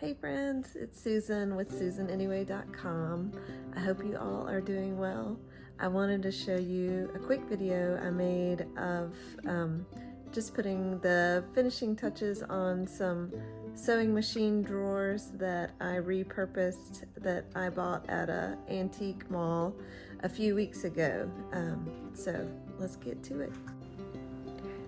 Hey friends, it's Susan with SusanAnyway.com. I hope you all are doing well. I wanted to show you a quick video I made of just putting the finishing touches on some sewing machine drawers that I repurposed that I bought at an antique mall a few weeks ago. So let's get to it.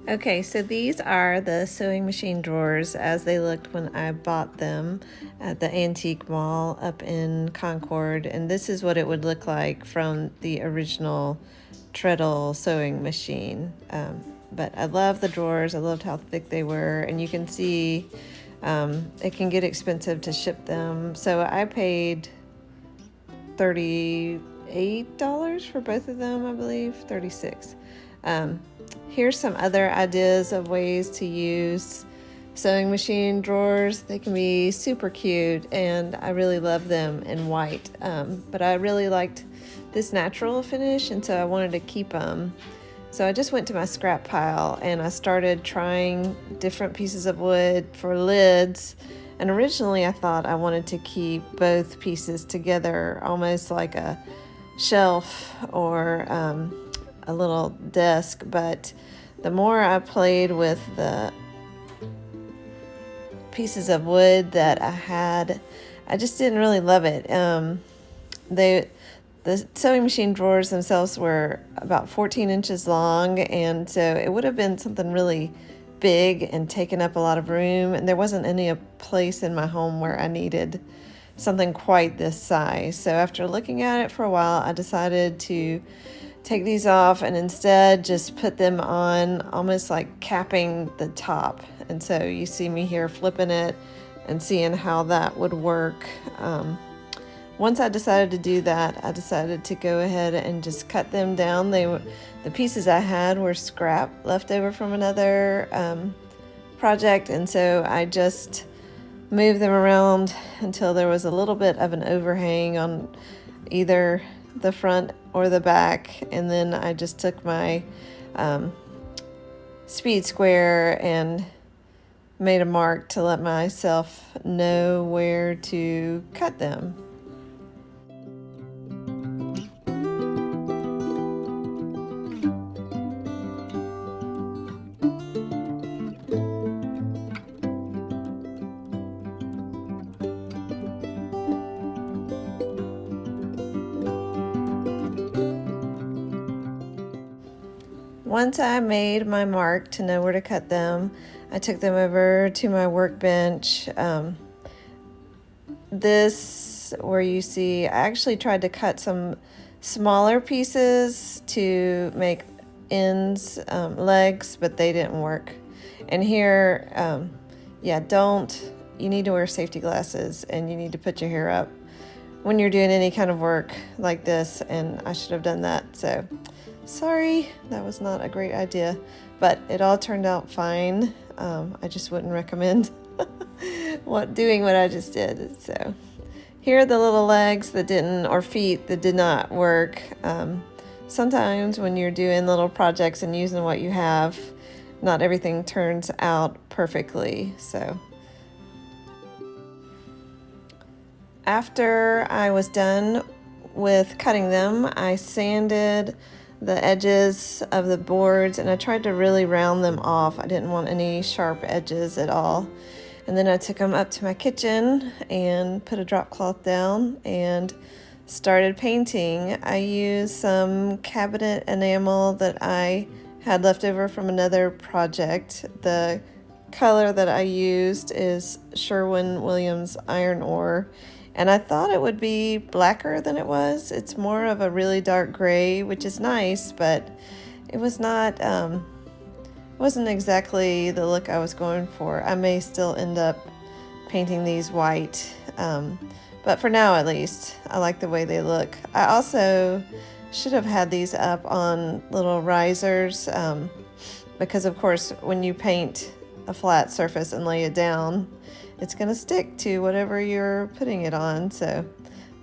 Okay, so these are the sewing machine drawers as they looked when I bought them at the antique mall up in Concord, and this is what it would look like from the original treadle sewing machine. But I love the drawers. I loved how thick they were, and you can see it can get expensive to ship them. So I paid $38 for both of them, I believe, 36. Here's some other ideas of ways to use sewing machine drawers. They can be super cute, and I really love them in white. But I really liked this natural finish, and so I wanted to keep them. So I just went to my scrap pile and I started trying different pieces of wood for lids. And originally I thought I wanted to keep both pieces together, almost like a shelf or a little desk, but the more I played with the pieces of wood that I had, I just didn't really love it. The sewing machine drawers themselves were about 14 inches long, and so it would have been something really big and taken up a lot of room, and there wasn't any place in my home where I needed something quite this size. So after looking at it for a while, I decided to take these off and instead just put them on, almost like capping the top. And so you see me here flipping it and seeing how that would work. Once I decided to do that, I decided to go ahead and just cut them down. The pieces I had were scrap left over from another project, and so I just moved them around until there was a little bit of an overhang on either the front or the back, and then I just took my speed square and made a mark to let myself know where to cut them. Once I made my mark to know where to cut them, I took them over to my workbench. This, where you see, I actually tried to cut some smaller pieces to make ends, legs, but they didn't work. And here, you need to wear safety glasses, and you need to put your hair up when you're doing any kind of work like this, and I should have done that. So sorry, that was not a great idea, but it all turned out fine. I just wouldn't recommend doing what I just did. So here are the little legs that didn't, or feet that did not work. Sometimes when you're doing little projects and using what you have, not everything turns out perfectly. So after I was done with cutting them, I sanded the edges of the boards, and I tried to really round them off. I didn't want any sharp edges at all. And then I took them up to my kitchen and put a drop cloth down and started painting. I used some cabinet enamel that I had left over from another project. The color that I used is Sherwin-Williams iron ore, and I thought it would be blacker than it was. It's more of a really dark gray, which is nice, but it was not, wasn't exactly the look I was going for. I may still end up painting these white, but for now at least, I like the way they look. I also should have had these up on little risers, because of course when you paint a flat surface and lay it down, it's going to stick to whatever you're putting it on, so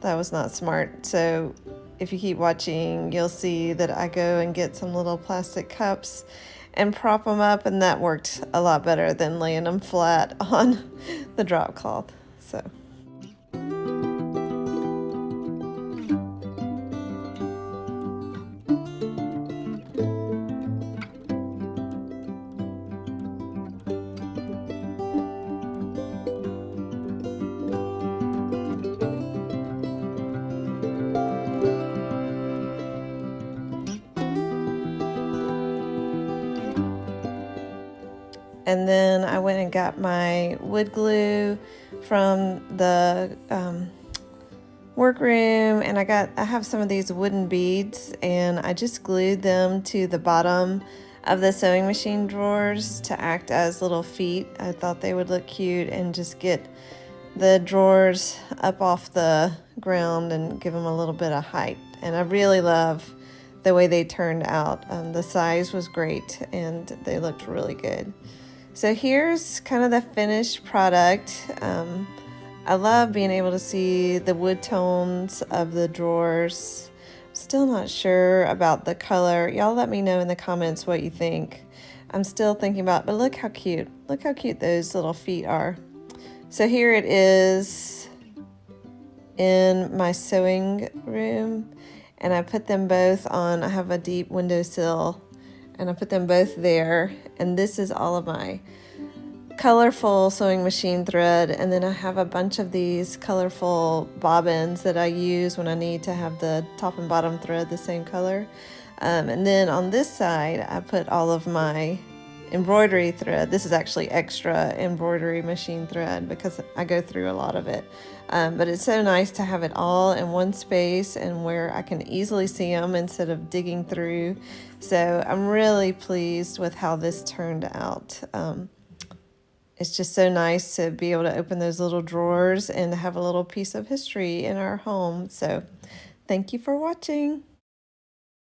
that was not smart. So if you keep watching, you'll see that I go and get some little plastic cups and prop them up, and that worked a lot better than laying them flat on the drop cloth. So. And then I went and got my wood glue from the workroom, and I have some of these wooden beads, and I just glued them to the bottom of the sewing machine drawers to act as little feet. I thought they would look cute and just get the drawers up off the ground and give them a little bit of height. And I really love the way they turned out. The size was great and they looked really good. So here's kind of the finished product. I love being able to see the wood tones of the drawers. Still not sure about the color. Y'all let me know in the comments what you think. I'm still thinking about, but look how cute. Look how cute those little feet are. So here it is in my sewing room, and I put them both on, I have a deep windowsill, and I put them both there, and this is all of my colorful sewing machine thread, and then I have a bunch of these colorful bobbins that I use when I need to have the top and bottom thread the same color. And then on this side I put all of my embroidery thread. This is actually extra embroidery machine thread because I go through a lot of it. But it's so nice to have it all in one space and where I can easily see them instead of digging through. So I'm really pleased with how this turned out. It's just so nice to be able to open those little drawers and have a little piece of history in our home. So thank you for watching.